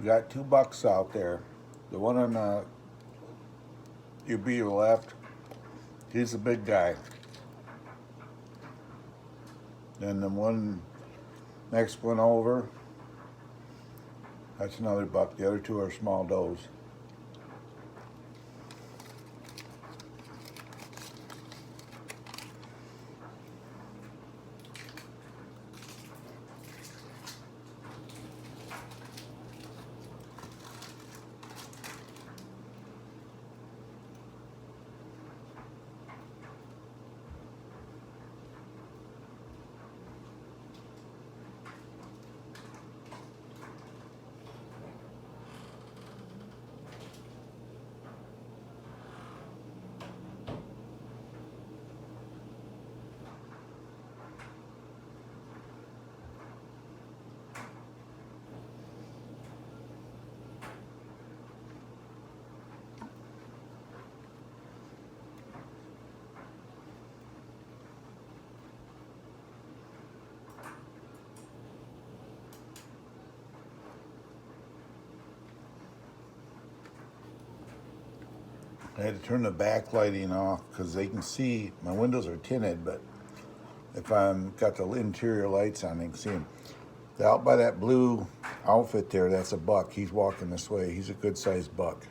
We got 2 bucks out there. The one on your left, he's a big guy. Then the one next one over, that's another buck. The other two are small does. I had to turn the backlighting off because they can see my windows are tinted, but if I'm got the interior lights on, they can see him. Out by that blue outfit there, that's a buck. He's walking this way. He's a good sized buck.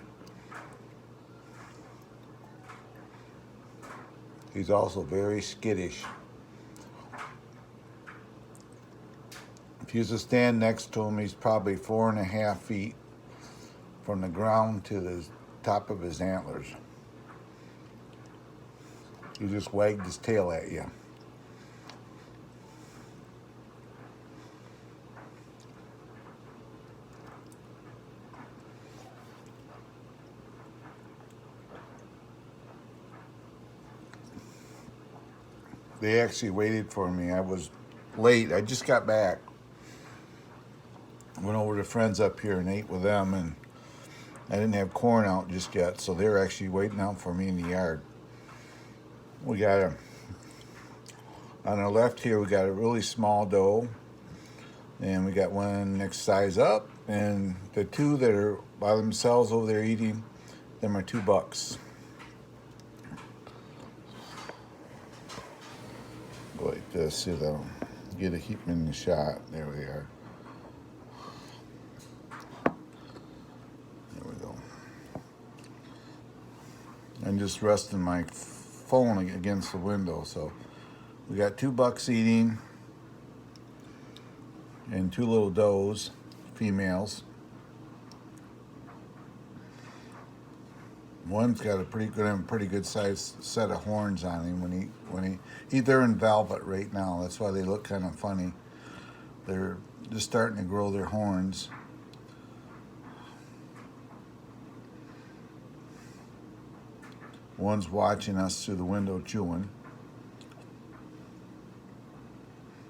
He's also very skittish. If you was to stand next to him, he's probably 4.5 feet from the ground to the top of his antlers. He just wagged his tail at you. They actually waited for me. I was late. I just got back. Went over to friends up here and ate with them, and I didn't have corn out just yet, so they're actually waiting out for me in the yard. We got on our left here, we got a really small doe, and we got one next size up, and the two that are by themselves over there eating, them are 2 bucks. Go like this, see them, get to keep them in the shot. There we are. There we go. I'm just resting my phone against the window, so we got 2 bucks eating and 2 little does, females. One's got a pretty good sized set of horns on him they're in velvet right now. That's why they look kind of funny. They're just starting to grow their horns. One's watching us through the window chewing.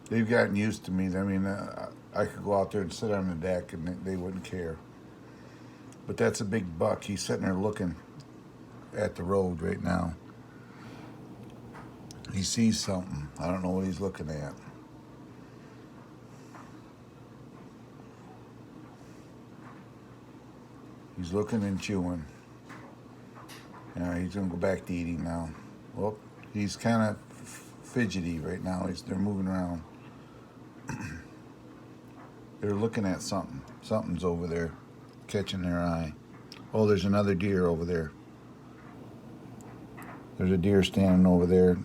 They've gotten used to me. I mean, I could go out there and sit on the deck and they wouldn't care. But that's a big buck. He's sitting there looking at the road right now. He sees something. I don't know what he's looking at. He's looking and chewing. Yeah, he's gonna go back to eating now. Well, he's kind of fidgety right now. They're moving around. They're looking at something. Something's over there, catching their eye. Oh, there's another deer over there. There's a deer standing over there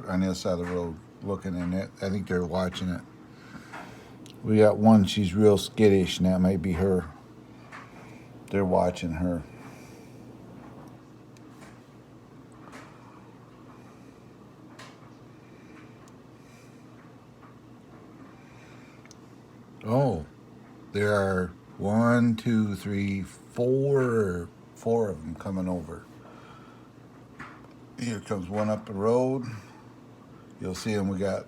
on the other side of the road, looking in it. I think they're watching it. We got one. She's real skittish, and that might be her. They're watching her. Oh, there are 1, 2, 3, 4 of them coming over. Here comes one up the road. You'll see them. We got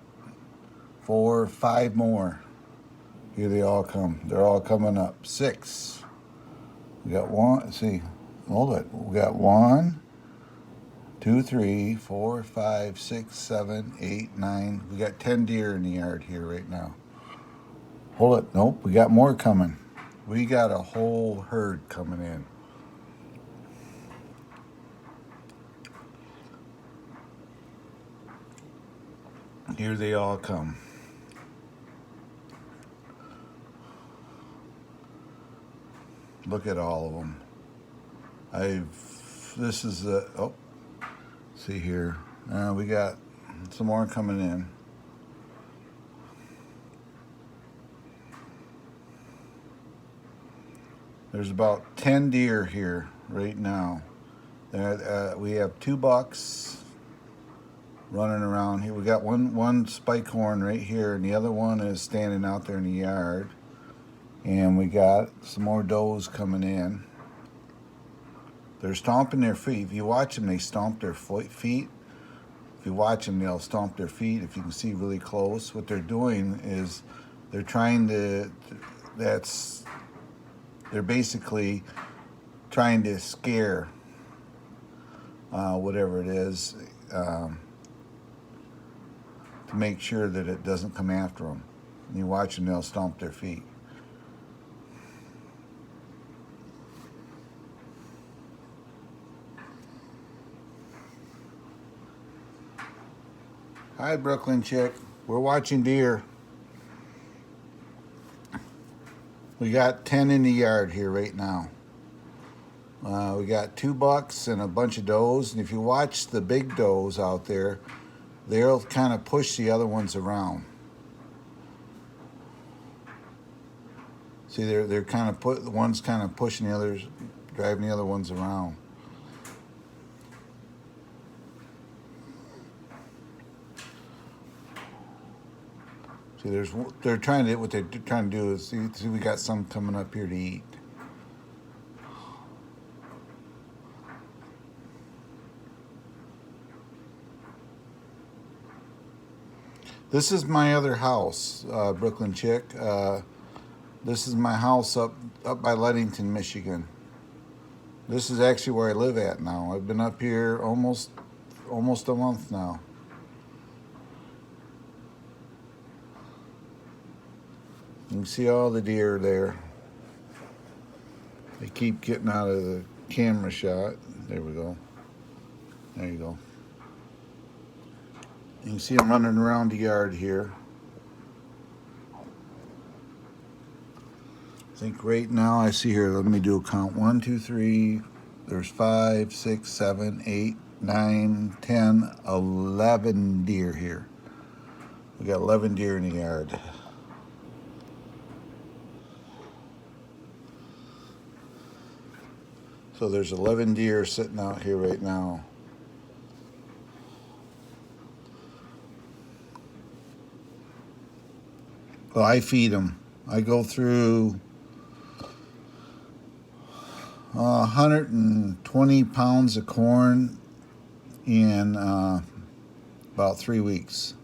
4, 5 more. Here they all come. They're all coming up. 6. We got one. Let's see. Hold it. We got 1, 2, 3, 4, 5, 6, 7, 8, 9. We got 10 deer in the yard here right now. Hold it. Nope. We got more coming. We got a whole herd coming in. Here they all come. Look at all of them. This is oh, see here. We got some more coming in. There's about 10 deer here right now. We have 2 bucks running around here. We got one spike horn right here, and the other one is standing out there in the yard. And we got some more does coming in. They're stomping their feet. If you watch them, they stomp their feet. If you watch them, they'll stomp their feet. If you can see really close, what they're doing is they're trying to, they're basically trying to scare whatever it is to make sure that it doesn't come after them. And you watch them, they'll stomp their feet. Hi, Brooklyn chick. We're watching deer. We got 10 in the yard here right now. We got 2 bucks and a bunch of does. And if you watch the big does out there, they'll kind of push the other ones around. See, they're kind of one's kind of pushing the others, driving the other ones around. See, they're trying to, what they're trying to do is, see we got some coming up here to eat. This is my other house, Brooklyn chick. This is my house up by Ludington, Michigan. This is actually where I live at now. I've been up here almost a month now. You can see all the deer there. They keep getting out of the camera shot. There we go. There you go. You can see them running around the yard here. I think right now I see here, let me do a count. 1, 2, 3, there's 5, 6, 7, 8, 9, 10, 11 deer here. We got 11 deer in the yard. So there's 11 deer sitting out here right now. Well, I feed them. I go through 120 pounds of corn in about 3 weeks.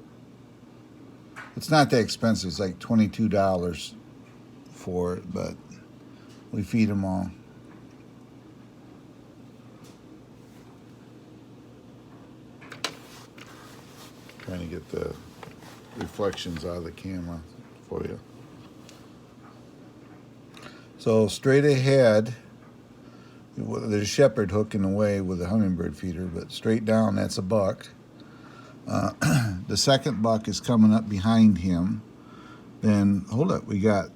It's not that expensive. It's like $22 for it, but we feed them all. Trying to get the reflections out of the camera for you. So straight ahead, there's a shepherd hooking away with a hummingbird feeder, but straight down, that's a buck. The second buck is coming up behind him. Then, hold up, we got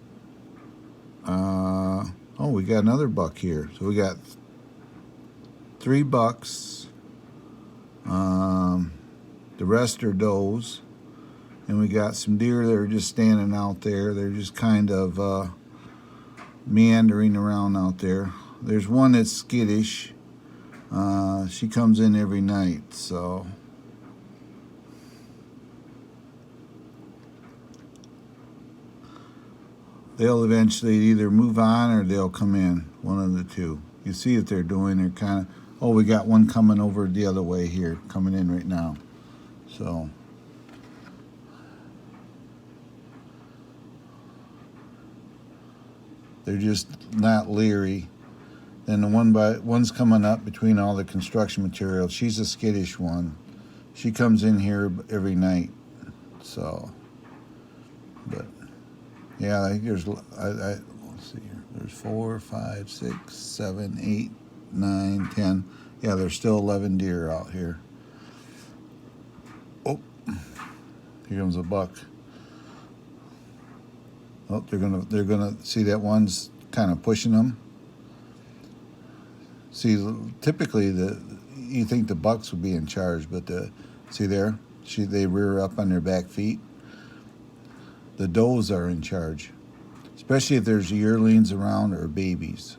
another buck here. So we got 3 bucks. The rest are does. And we got some deer that are just standing out there. They're just kind of meandering around out there. There's one that's skittish. She comes in every night, so. They'll eventually either move on or they'll come in, one of the two. You see what they're doing, they're kind of, oh, we got one coming over the other way here, coming in right now. So. They're just not leery. Then the one's coming up between all the construction material. She's a skittish one. She comes in here every night. So, but yeah, let's see here. There's 4, 5, 6, 7, 8, 9, 10. Yeah, there's still 11 deer out here. Oh, here comes a buck. Oh, they're gonna see that one's kind of pushing them. See, typically you think the bucks would be in charge, but see there, they rear up on their back feet. The does are in charge, especially if there's yearlings around or babies.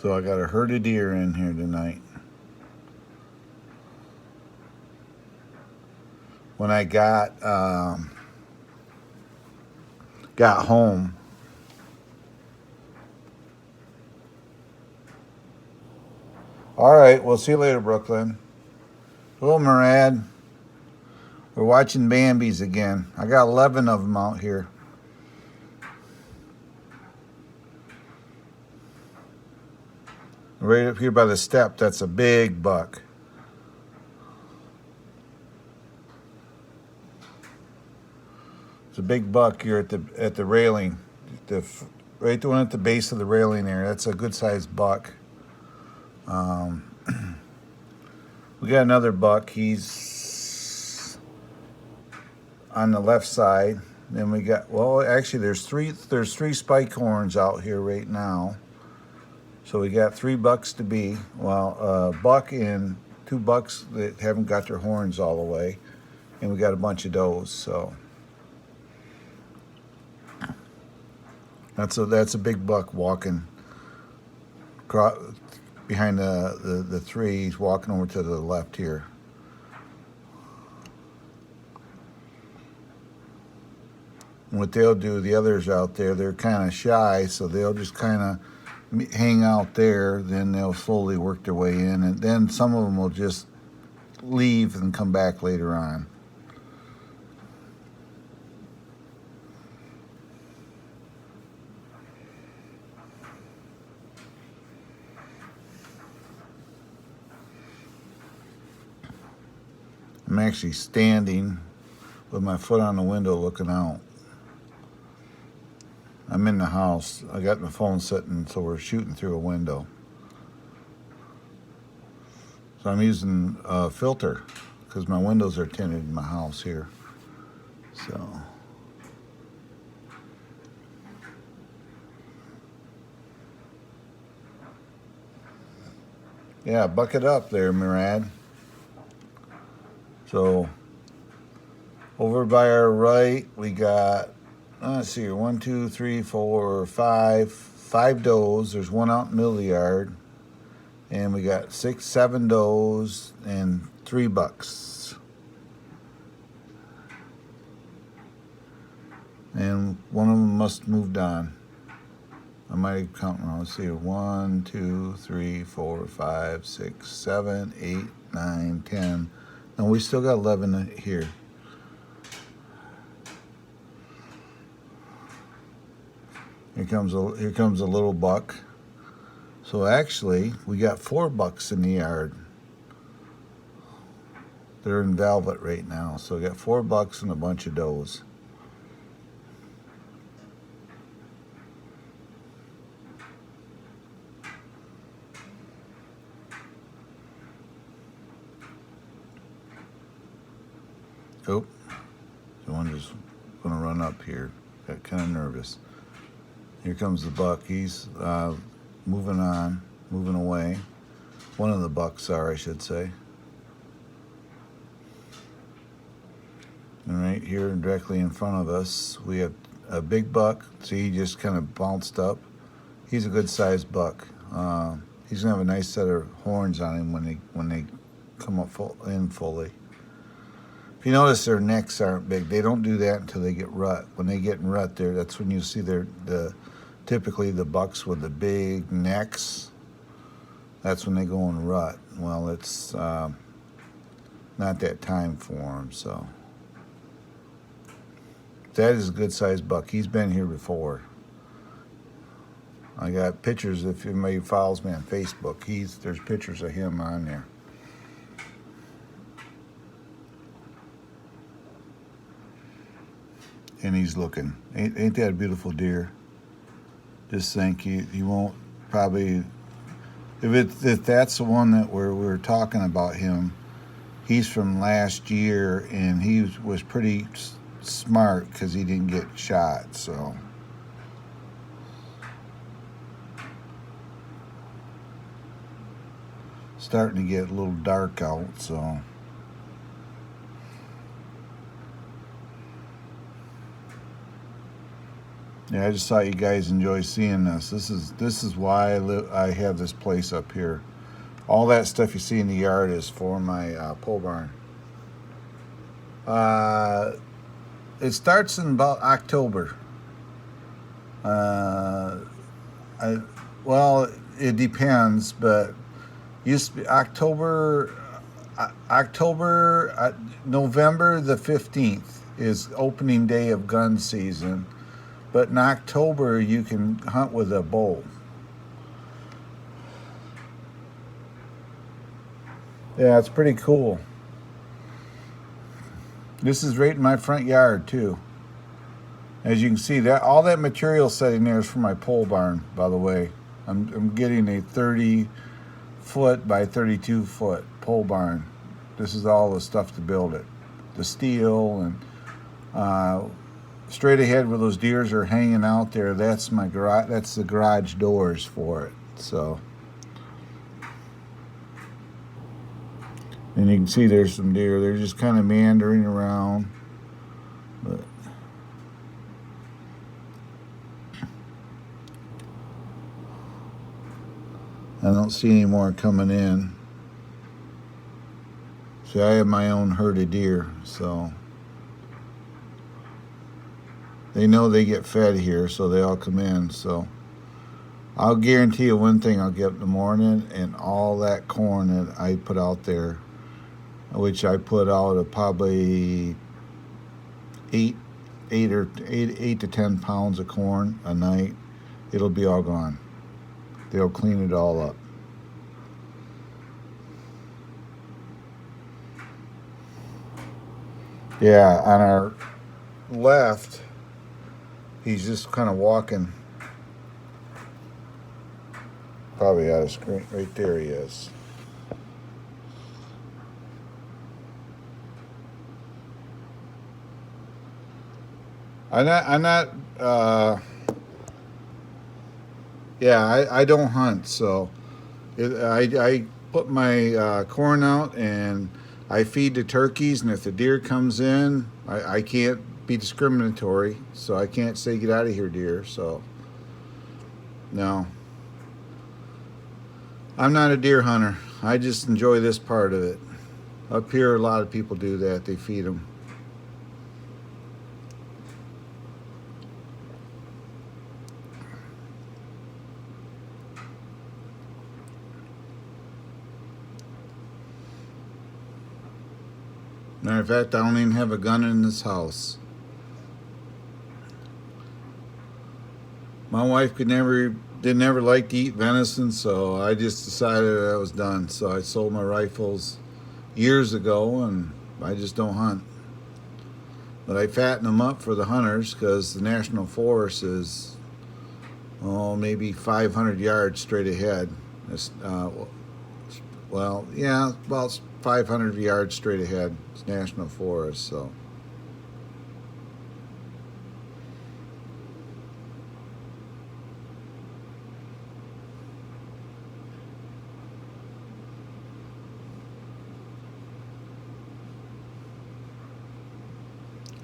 So I got a herd of deer in here tonight. When I got home, all right, we'll see you later, Brooklyn. Hello, Murad. We're watching Bambies again. I got 11 of them out here. Right up here by the step, that's a big buck. It's a big buck here at the railing, right the one at the base of the railing there. That's a good sized buck. We got another buck. He's on the left side. Then we got, well, actually there's three spike horns out here right now. So we got 3 bucks to be. Well, a buck and 2 bucks that haven't got their horns all the way, and we got a bunch of does. So that's a big buck walking behind the three. He's walking over to the left here. And what they'll do, the others out there, they're kind of shy, so they'll just kind of hang out there. Then they'll slowly work their way in, and then some of them will just leave and come back later on. I'm actually standing with my foot on the window looking out. I'm in the house. I got my phone sitting, so we're shooting through a window. So I'm using a filter because my windows are tinted in my house here. So yeah, buck it up there, Murad. So over by our right, we got, let's see here, 1, 2, 3, 4, 5 does. There's one out in the middle of the yard. And we got 6, 7 does and 3 bucks. And one of them must have moved on. I might have counted wrong. Let's see, 1, 2, 3, 4, 5, 6, 7, 8, 9, 10. And we still got 11 here. Here comes a little buck. So actually, we got 4 bucks in the yard. They're in velvet right now. So we got 4 bucks and a bunch of does. Oh, the one just gonna run up here. Got kind of nervous. Here comes the buck. He's moving on, moving away. One of the bucks are, I should say. And right here, directly in front of us, we have a big buck. See, he just kind of bounced up. He's a good-sized buck. He's gonna have a nice set of horns on him when they come up fully. If you notice, their necks aren't big. They don't do that until they get rut. When they get in rut, that's when you see typically the bucks with the big necks. That's when they go in rut. Well, it's not that time for them. So that is a good sized buck. He's been here before. I got pictures if anybody follows me on Facebook. There's pictures of him on there. And he's looking. Ain't that a beautiful deer? Just think you won't probably if that's the one that we're talking about him. He's from last year, and he was pretty smart because he didn't get shot. So. Starting to get a little dark out, so yeah, I just thought you guys enjoy seeing this. This is why I have this place up here. All that stuff you see in the yard is for my pole barn. It starts in about October. Well, it depends, but used to be November the 15th is opening day of gun season, but in October you can hunt with a bow. Yeah, it's pretty cool. This is right in my front yard too. As you can see, that all that material sitting there is for my pole barn, by the way. I'm getting a 30-foot by 32-foot pole barn. This is all the stuff to build it. The steel and straight ahead where those deers are hanging out there, that's my garage. That's the garage doors for it. So, and you can see there's some deer. They're just kind of meandering around, but I don't see any more coming in. See, I have my own herd of deer, so they know they get fed here, so they all come in. So I'll guarantee you one thing, I'll get up in the morning and all that corn that I put out there, which I put out of probably 8 to 10 pounds of corn a night, it'll be all gone. They'll clean it all up. Yeah, on our left, he's just kind of walking. Probably out of screen. Right there he is. Yeah, I don't hunt, so I put my corn out and I feed the turkeys, and if the deer comes in, I can't be discriminatory, so I can't say get out of here, deer. So no, I'm not a deer hunter. I just enjoy this part of it. Up here, a lot of people do that. They feed them. Matter of fact, I don't even have a gun in this house. My wife did never like to eat venison, so I just decided I was done. So I sold my rifles years ago, and I just don't hunt. But I fatten them up for the hunters because the National Forest is, maybe 500 yards straight ahead. Well, yeah, about 500 yards straight ahead. It's National Forest, so.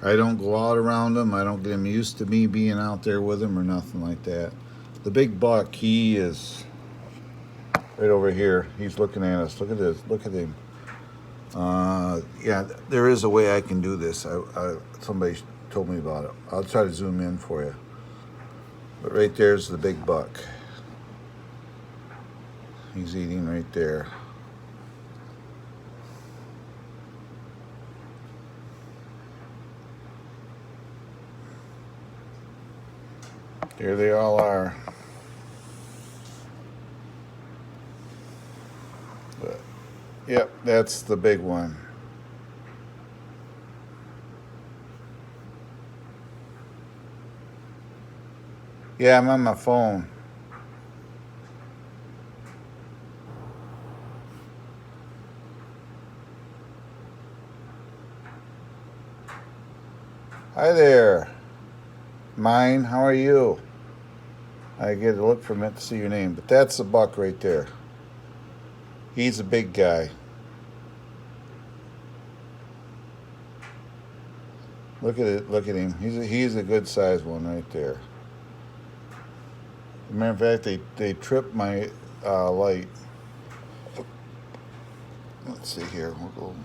I don't go out around them. I don't get them used to me being out there with them or nothing like that. The big buck, he is right over here. He's looking at us. Look at this. Look at him. Yeah, there is a way I can do this. Somebody told me about it. I'll try to zoom in for you. But right there's the big buck. He's eating right there. There they all are. But, yep, that's the big one. Yeah, I'm on my phone. Hi there. Mine, how are you? I get a look from it to see your name, but that's the buck right there. He's a big guy. Look at it. Look at him. He's a good sized one right there. As a matter of fact, they tripped my light. Let's see here. We'll go.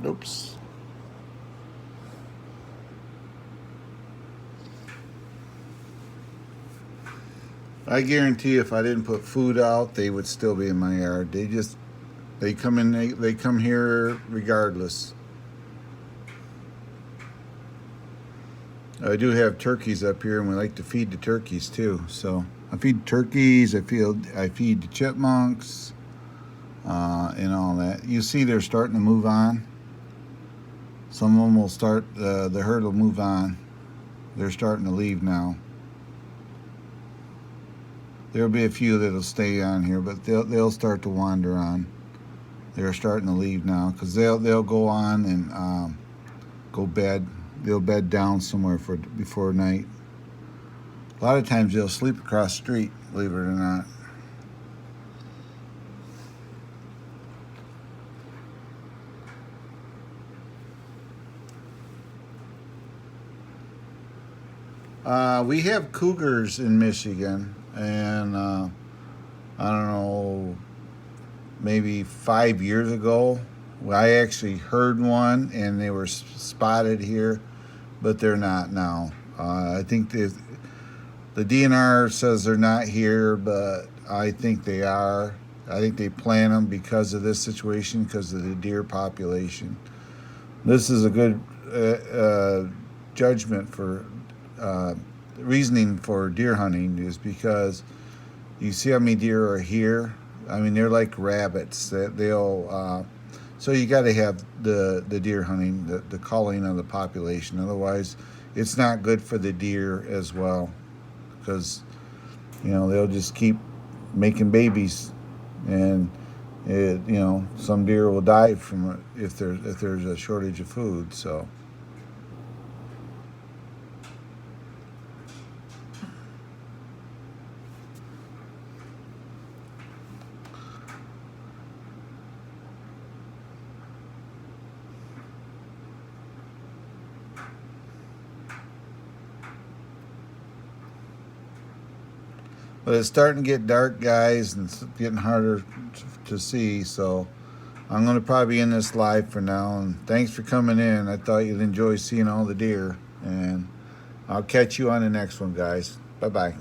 Oops. I guarantee if I didn't put food out, they would still be in my yard. They come in. They come here regardless. I do have turkeys up here, and we like to feed the turkeys too. So I feed turkeys. I feed the chipmunks, and all that. You see, they're starting to move on. Some of them will start. The herd will move on. They're starting to leave now. There'll be a few that'll stay on here, but they'll start to wander on. They're starting to leave now because they'll go on and go bed. They'll bed down somewhere before night. A lot of times they'll sleep across the street, believe it or not. We have cougars in Michigan, and I don't know, maybe 5 years ago, I actually heard one, and they were spotted here, but they're not now. I think the DNR says they're not here, but I think they are. I think they plant them because of this situation, because of the deer population. This is a good judgment for reasoning for deer hunting, is because you see how many deer are here. I mean, they're like rabbits. They'll so you got to have the deer hunting, the culling of the population. Otherwise, it's not good for the deer as well, because they'll just keep making babies, and some deer will die from it if there's a shortage of food. So. But it's starting to get dark, guys, and it's getting harder to see. So I'm going to probably end this live for now. And thanks for coming in. I thought you'd enjoy seeing all the deer. And I'll catch you on the next one, guys. Bye-bye.